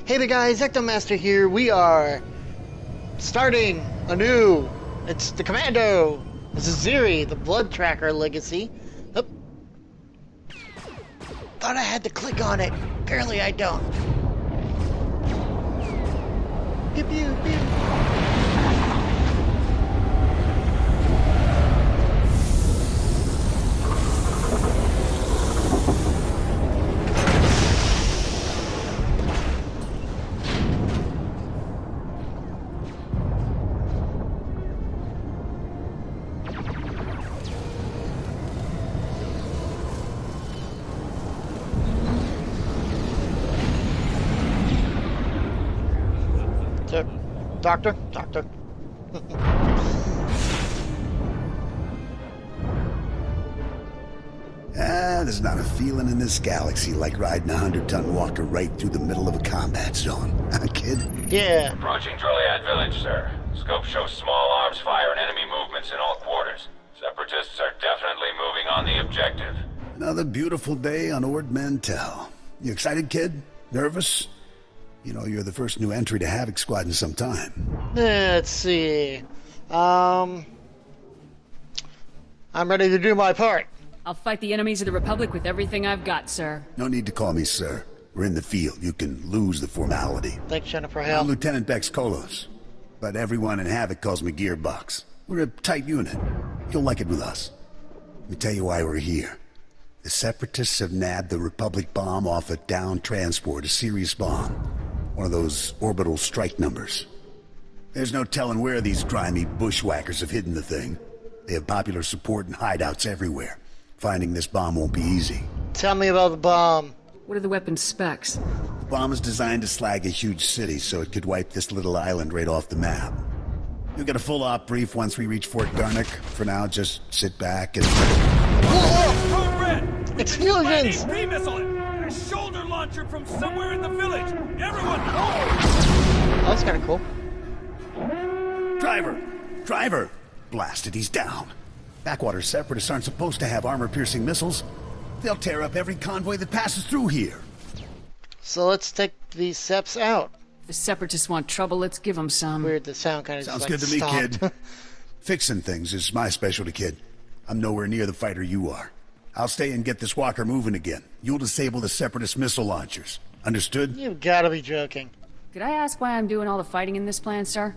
Hey there guys, EctoMaster here. We are starting anew. It's the Commando. This is Zir'ri, the blood tracker legacy. Oh. Thought I had to click on it. Apparently I don't. Pew pew pew. Doctor? There's not a feeling in this galaxy like riding a 100-ton walker right through the middle of a combat zone. Huh, kid? Yeah. Approaching Droliad village, sir. Scope shows small arms fire and enemy movements in all quarters. Separatists are definitely moving on the objective. Another beautiful day on Ord Mantell. You excited, kid? Nervous? You know, you're the first new entry to Havoc Squad in some time. Let's see. I'm ready to do my part. I'll fight the enemies of the Republic with everything I've got, sir. No need to call me sir. We're in the field. You can lose the formality. Thanks, Jennifer I'm Hale. Lieutenant Bex Kolos, but everyone in Havoc calls me Gearbox. We're a tight unit. You'll like it with us. Let me tell you why we're here. The Separatists have nabbed the Republic bomb off a downed transport, a serious bomb. One of those orbital strike numbers. There's no telling where these grimy bushwhackers have hidden the thing. They have popular support and hideouts everywhere. Finding this bomb won't be easy. Tell me about the bomb. What are the weapon specs? The bomb is designed to slag a huge city, so it could wipe this little island right off the map. You'll get a full op brief once we reach Fort Garnick. For now, just sit back and... Whoa! Explosions! Pre-missile! A shoulder launcher from somewhere in the village! Everyone! Oh, that's kind of cool. Driver! Blasted, he's down. Backwater Separatists aren't supposed to have armor-piercing missiles. They'll tear up every convoy that passes through here. So let's take these Seps out. If the Separatists want trouble, let's give them some. Weird, the sound kind of Sounds just, good to me, stopped. kid. Fixing things is my specialty, kid. I'm nowhere near the fighter you are. I'll stay and get this walker moving again. You'll disable the Separatist missile launchers. Understood? You've got to be joking. Could I ask why I'm doing all the fighting in this plan, sir?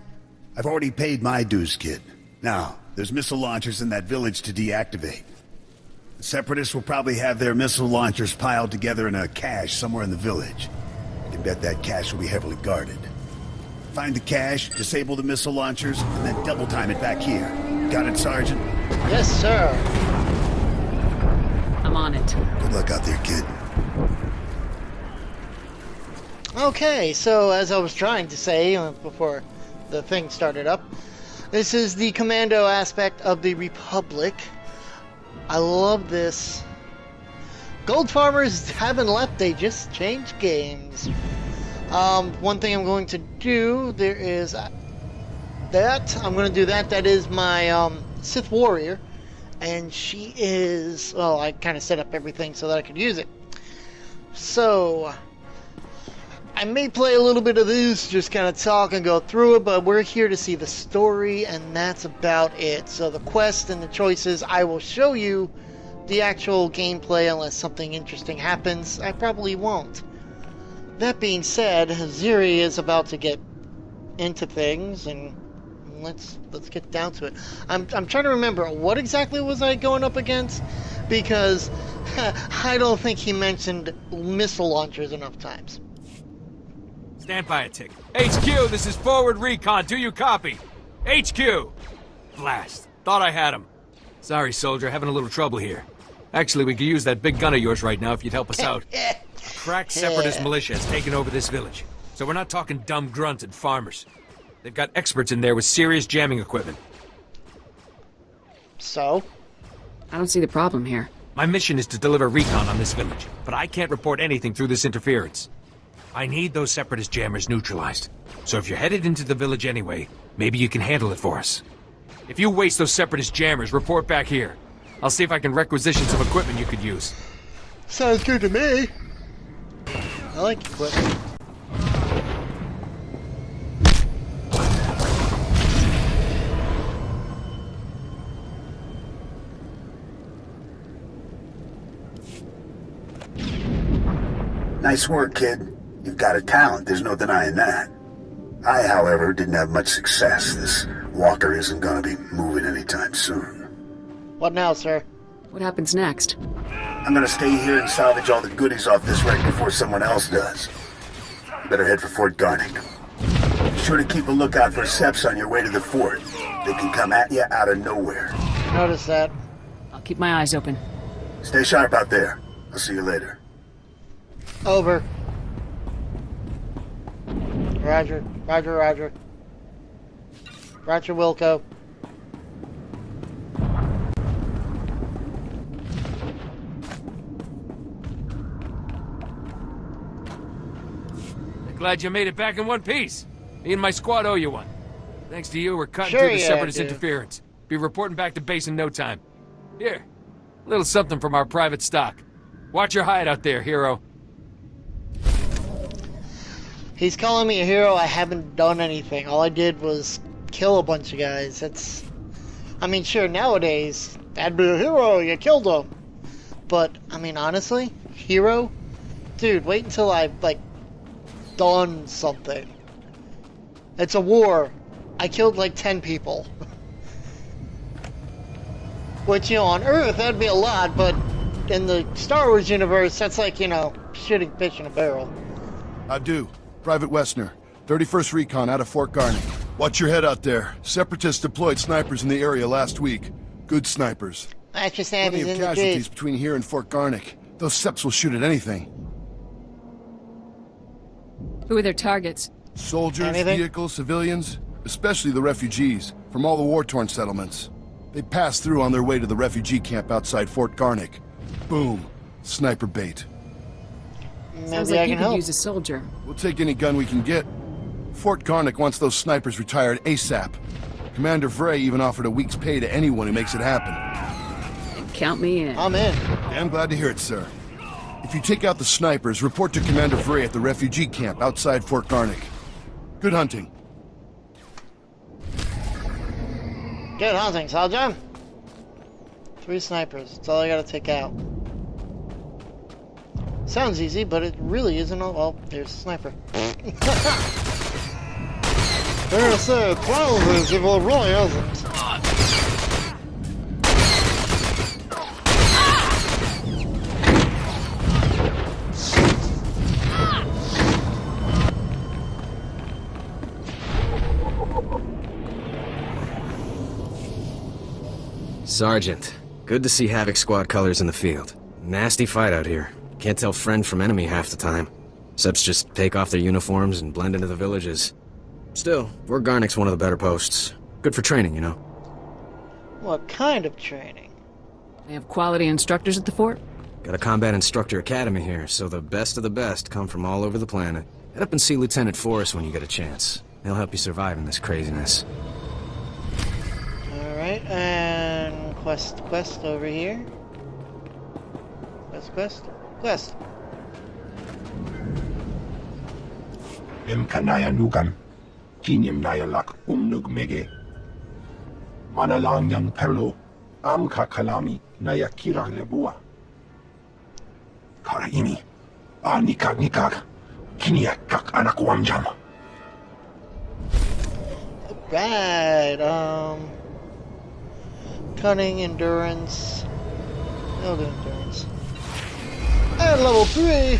I've already paid my dues, kid. Now, there's missile launchers in that village to deactivate. The Separatists will probably have their missile launchers piled together in a cache somewhere in the village. You can bet that cache will be heavily guarded. Find the cache, disable the missile launchers, and then double time it back here. Got it, Sergeant? Yes, sir. I'm on it. Good luck out there, kid. Okay, so as I was trying to say before the thing started up, this is the Commando aspect of the Republic. I love this. Gold farmers haven't left, they just changed games. One thing I'm going to do, there is that. I'm going to do that. That is my Sith warrior. And she is, well, I kind of set up everything so that I could use it. So I may play a little bit of this, just kind of talk and go through it, but we're here to see the story, and that's about it. So the quest and the choices, I will show you the actual gameplay unless something interesting happens. I probably won't. That being said, Zir'ri is about to get into things, and let's get down to it. I'm trying to remember, what exactly was I going up against? Because I don't think he mentioned missile launchers enough times. Stand by a tick. HQ, this is forward recon. Do you copy? HQ! Blast. Thought I had him. Sorry, soldier. Having a little trouble here. Actually, we could use that big gun of yours right now if you'd help us out. A crack Separatist militia has taken over this village. So we're not talking dumb grunts and farmers. They've got experts in there with serious jamming equipment. So? I don't see the problem here. My mission is to deliver recon on this village, but I can't report anything through this interference. I need those Separatist jammers neutralized. So if you're headed into the village anyway, maybe you can handle it for us. If you waste those Separatist jammers, report back here. I'll see if I can requisition some equipment you could use. Sounds good to me. I like equipment. Nice work, kid. You've got a talent, there's no denying that. I, however, didn't have much success. This walker isn't gonna be moving anytime soon. What now, sir? What happens next? I'm gonna stay here and salvage all the goodies off this wreck before someone else does. Better head for Fort Garnick. Be sure to keep a lookout for Seps on your way to the fort. They can come at you out of nowhere. Notice that. I'll keep my eyes open. Stay sharp out there. I'll see you later. Over. Roger. Roger, Roger. Roger, Wilco. Glad you made it back in one piece. Me and my squad owe you one. Thanks to you, we're cutting Sure, through the yeah, Separatist dude. interference. Be reporting back to base in no time. Here, a little something from our private stock. Watch your hide out there, hero. He's calling me a hero. I haven't done anything. All I did was kill a bunch of guys. That's... I mean, sure, nowadays, that'd be a hero. You killed them. But, I mean, honestly, hero? Dude, wait until I've, like, done something. It's a war. I killed like 10 people. Which, you know, on Earth that'd be a lot, but in the Star Wars universe, that's like, you know, shooting fish in a barrel. I do. Private Westner, 31st Recon out of Fort Garnick. Watch your head out there. Separatists deployed snipers in the area last week. Good snipers. That's just Plenty happens of in the casualties trees. between here and Fort Garnick. Those Seps will shoot at anything. Who are their targets? Soldiers, Anything? vehicles, civilians, especially the refugees from all the war-torn settlements. They passed through on their way to the refugee camp outside Fort Garnick. Boom. Sniper bait. Sounds Maybe I like you can could help. use a soldier. We'll take any gun we can get. Fort Garnick wants those snipers retired ASAP. Commander Vray even offered a week's pay to anyone who makes it happen. Count me in. I'm in. Damn glad to hear it, sir. If you take out the snipers, report to Commander Vray at the refugee camp outside Fort Garnick. Good hunting. Good hunting, Sergeant. 3 snipers. That's all I gotta take out. Sounds easy, but it really isn't all. Well, there's a sniper. There's a problem is if it really isn't. Sergeant, good to see Havoc Squad colors in the field. Nasty fight out here. Can't tell friend from enemy half the time. Seps just take off their uniforms and blend into the villages. Still, Fort Garnick's one of the better posts. Good for training, you know. What kind of training? They have quality instructors at the fort? Got a combat instructor academy here, so the best of the best come from all over the planet. Head up and see Lieutenant Forrest when you get a chance. He'll help you survive in this craziness. Alright, and quest over here. Quest. Em kanaya nugan, kinyem nayalak mege. Manalang yang perlo, am kakalami nayakira lebua. Karaimi, nikag, kiniakak anakwamjam. Right, cunning, endurance. No endurance. And level 3!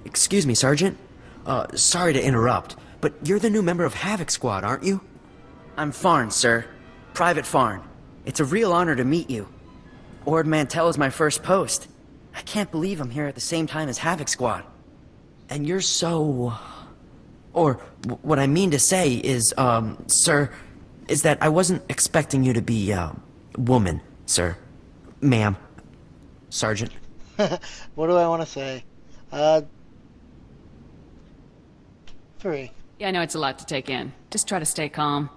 Excuse me, Sergeant. Sorry to interrupt, but you're the new member of Havoc Squad, aren't you? I'm Farn, sir. Private Farn. It's a real honor to meet you. Ord Mantell is my first post. I can't believe I'm here at the same time as Havoc Squad. And you're so... Or, what I mean to say is, sir, is that I wasn't expecting you to be, woman, sir. Ma'am. Sergeant. What do I want to say? 3. Yeah, I know it's a lot to take in. Just try to stay calm.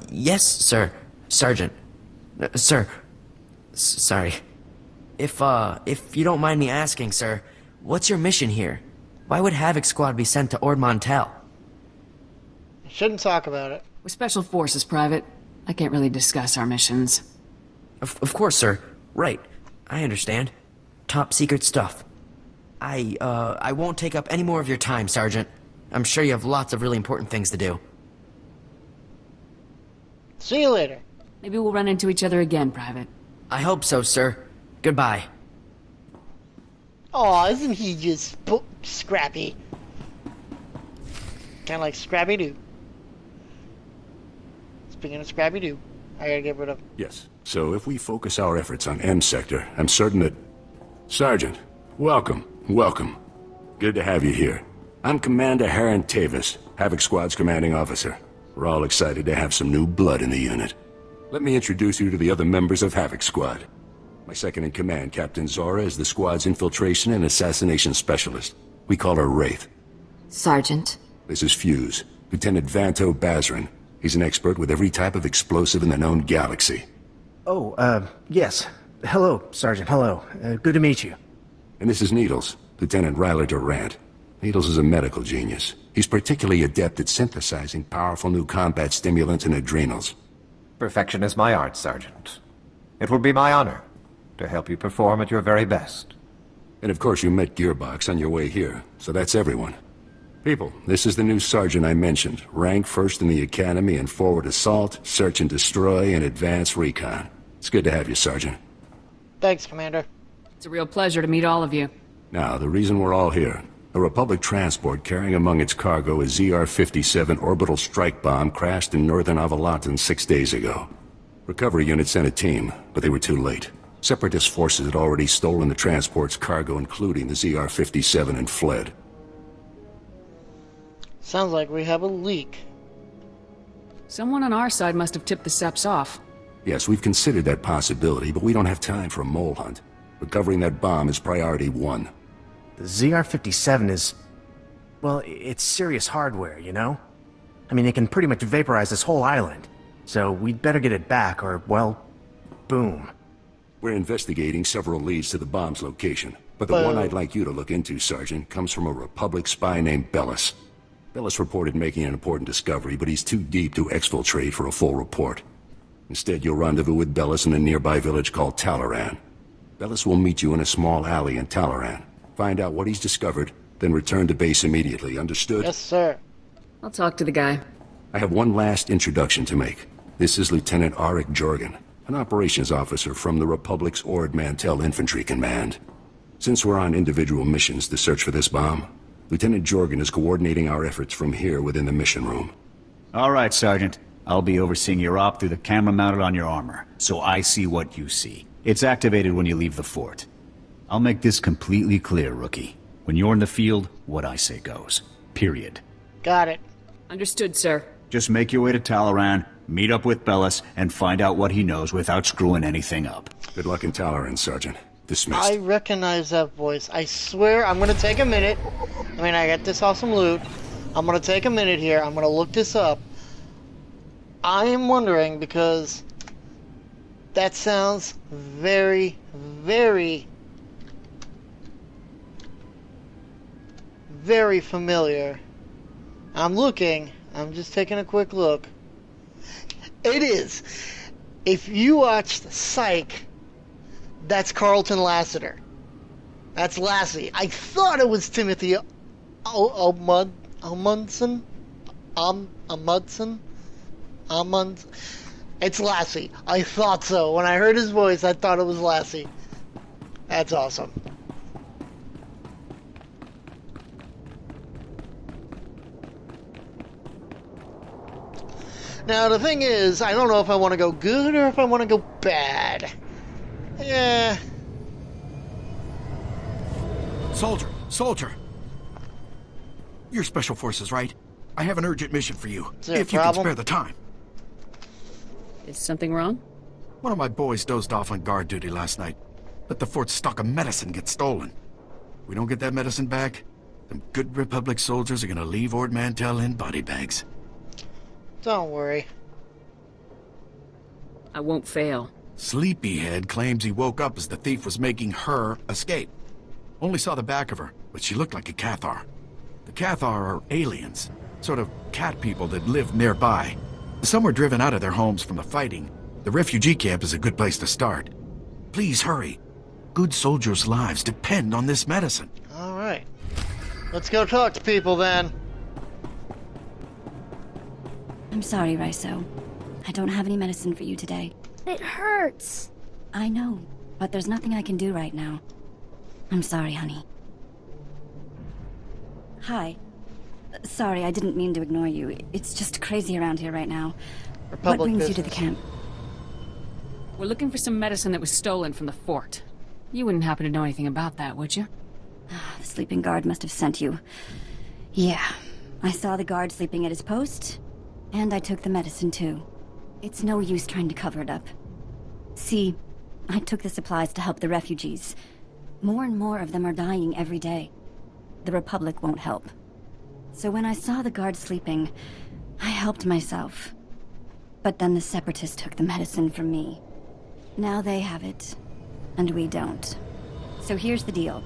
Yes, sir. Sergeant. Sir. Sorry. If you don't mind me asking, sir, what's your mission here? Why would Havoc Squad be sent to Ord Mantell? Shouldn't talk about it. We're Special Forces, Private. I can't really discuss our missions. Of course, sir. Right. I understand. Top secret stuff. I won't take up any more of your time, Sergeant. I'm sure you have lots of really important things to do. See you later. Maybe we'll run into each other again, Private. I hope so, sir. Goodbye. Aw, isn't he just scrappy? Kinda like Scrappy-Doo. Speaking of Scrappy-Doo, I gotta get rid of... Yes. So if we focus our efforts on M Sector, I'm certain that... Sergeant, welcome. Welcome. Good to have you here. I'm Commander Harren Tavis, Havoc Squad's commanding officer. We're all excited to have some new blood in the unit. Let me introduce you to the other members of Havoc Squad. My second-in-command, Captain Zora, is the squad's infiltration and assassination specialist. We call her Wraith. Sergeant. This is Fuse, Lieutenant Vanto Bazrin. He's an expert with every type of explosive in the known galaxy. Oh, yes. Hello, Sergeant, hello. Good to meet you. And this is Needles, Lieutenant Ryler Durant. Needles is a medical genius. He's particularly adept at synthesizing powerful new combat stimulants and adrenals. Perfection is my art, Sergeant. It will be my honor to help you perform at your very best. And of course you met Gearbox on your way here, so that's everyone. People, this is the new sergeant I mentioned, ranked first in the Academy in forward assault, search and destroy, and advanced recon. It's good to have you, Sergeant. Thanks, Commander. It's a real pleasure to meet all of you. Now, the reason we're all here. A Republic transport carrying among its cargo a ZR-57 orbital strike bomb crashed in northern Avalatan 6 days ago. Recovery unit sent a team, but they were too late. Separatist forces had already stolen the transport's cargo, including the ZR-57, and fled. Sounds like we have a leak. Someone on our side must have tipped the Seps off. Yes, we've considered that possibility, but we don't have time for a mole hunt. Recovering that bomb is priority 1. The ZR-57 is... well, it's serious hardware, you know? I mean, it can pretty much vaporize this whole island. So we'd better get it back, or, well, boom. We're investigating several leads to the bomb's location, but the one I'd like you to look into, Sergeant, comes from a Republic spy named Bellis. Bellis reported making an important discovery, but he's too deep to exfiltrate for a full report. Instead, you'll rendezvous with Bellis in a nearby village called Talaran. Bellis will meet you in a small alley in Talaran. Find out what he's discovered, then return to base immediately, understood? Yes, sir. I'll talk to the guy. I have one last introduction to make. This is Lieutenant Arik Jorgen, an operations officer from the Republic's Ord Mantell Infantry Command. Since we're on individual missions to search for this bomb, Lieutenant Jorgen is coordinating our efforts from here within the mission room. All right, Sergeant. I'll be overseeing your op through the camera mounted on your armor, so I see what you see. It's activated when you leave the fort. I'll make this completely clear, Rookie. When you're in the field, what I say goes. Period. Got it. Understood, sir. Just make your way to Talaran, meet up with Bellis, and find out what he knows without screwing anything up. Good luck in Talaran, Sergeant. Dismissed. I recognize that voice. I swear I'm gonna take a minute. I mean, I got this awesome loot. I'm gonna take a minute here. I'm gonna look this up. I am wondering because that sounds very, very, very familiar. I'm looking. I'm just taking a quick look. It is. If you watched Psych, that's Carlton Lassiter. That's Lassie. I thought it was Timothy Amundsen. It's Lassie. I thought so. When I heard his voice, I thought it was Lassie. That's awesome. Now, the thing is, I don't know if I want to go good or if I want to go bad. Yeah. Soldier. You're Special Forces, right? I have an urgent mission for you, if you can spare the time. Is something wrong? One of my boys dozed off on guard duty last night. Let the fort's stock of medicine get stolen. We don't get that medicine back, them good Republic soldiers are gonna leave Ord Mantell in body bags. Don't worry. I won't fail. Sleepyhead claims he woke up as the thief was making her escape. Only saw the back of her, but she looked like a Cathar. The Cathar are aliens, sort of cat people that live nearby. Some were driven out of their homes from the fighting. The refugee camp is a good place to start. Please hurry. Good soldiers' lives depend on this medicine. All right. Let's go talk to people then. I'm sorry, Raiso. I don't have any medicine for you today. It hurts. I know, but there's nothing I can do right now. I'm sorry, honey. Hi. Sorry, I didn't mean to ignore you. It's just crazy around here right now. What brings you to the camp? We're looking for some medicine that was stolen from the fort. You wouldn't happen to know anything about that, would you? The sleeping guard must have sent you. Yeah. I saw the guard sleeping at his post, and I took the medicine too. It's no use trying to cover it up. See, I took the supplies to help the refugees. More and more of them are dying every day. The Republic won't help. So when I saw the guard sleeping, I helped myself. But then the Separatists took the medicine from me. Now they have it, and we don't. So here's the deal.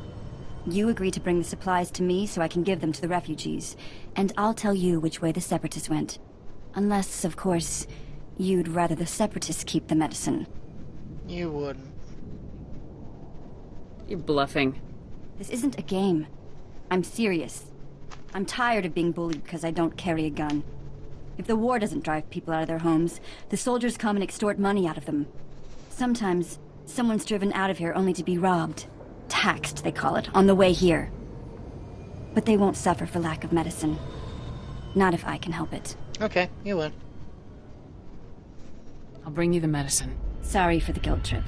You agree to bring the supplies to me so I can give them to the refugees, and I'll tell you which way the Separatists went. Unless, of course, you'd rather the Separatists keep the medicine. You wouldn't. You're bluffing. This isn't a game. I'm serious. I'm tired of being bullied because I don't carry a gun. If the war doesn't drive people out of their homes, the soldiers come and extort money out of them. Sometimes, someone's driven out of here only to be robbed. Taxed, they call it, on the way here. But they won't suffer for lack of medicine. Not if I can help it. Okay, you win. I'll bring you the medicine. Sorry for the guilt trip.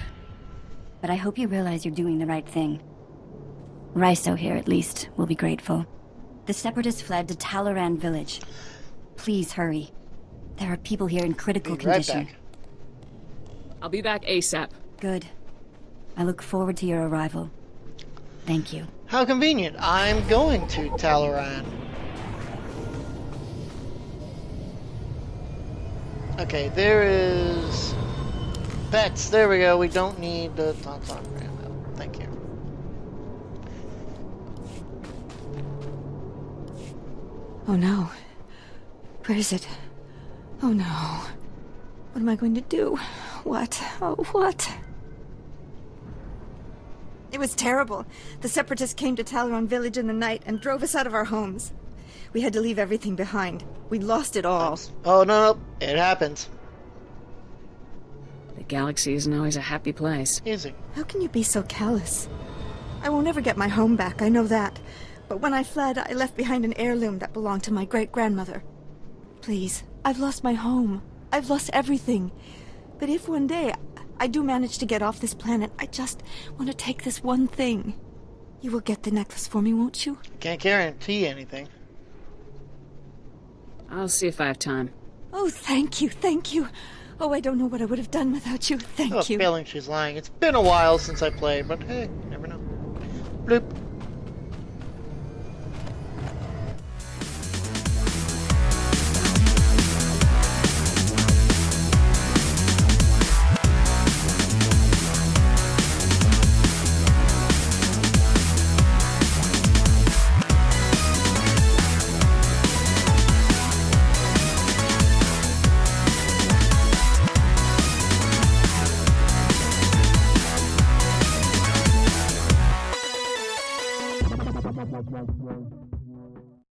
But I hope you realize you're doing the right thing. Raiso here, at least, will be grateful. The Separatists fled to Talaran village. Please hurry. There are people here in critical condition. Back. I'll be back ASAP. Good. I look forward to your arrival. Thank you. How convenient. I'm going to Talaran. Okay, there is... Pets. There we go. We don't need the Tauntaun ammo. Thank you. Oh no. Where is it? Oh no. What am I going to do? What? Oh, what? It was terrible. The Separatists came to Talaran village in the night and drove us out of our homes. We had to leave everything behind. We lost it all. Oh, no. It happens. The galaxy isn't always a happy place. Easy. How can you be so callous? I will never get my home back, I know that. But when I fled, I left behind an heirloom that belonged to my great-grandmother. Please, I've lost my home. I've lost everything. But if one day I do manage to get off this planet, I just want to take this one thing. You will get the necklace for me, won't you? Can't guarantee anything. I'll see if I have time. Oh, thank you, thank you. Oh, I don't know what I would have done without you. Thank you. I have a feeling she's lying. It's been a while since I played, but hey, you never know. Bloop.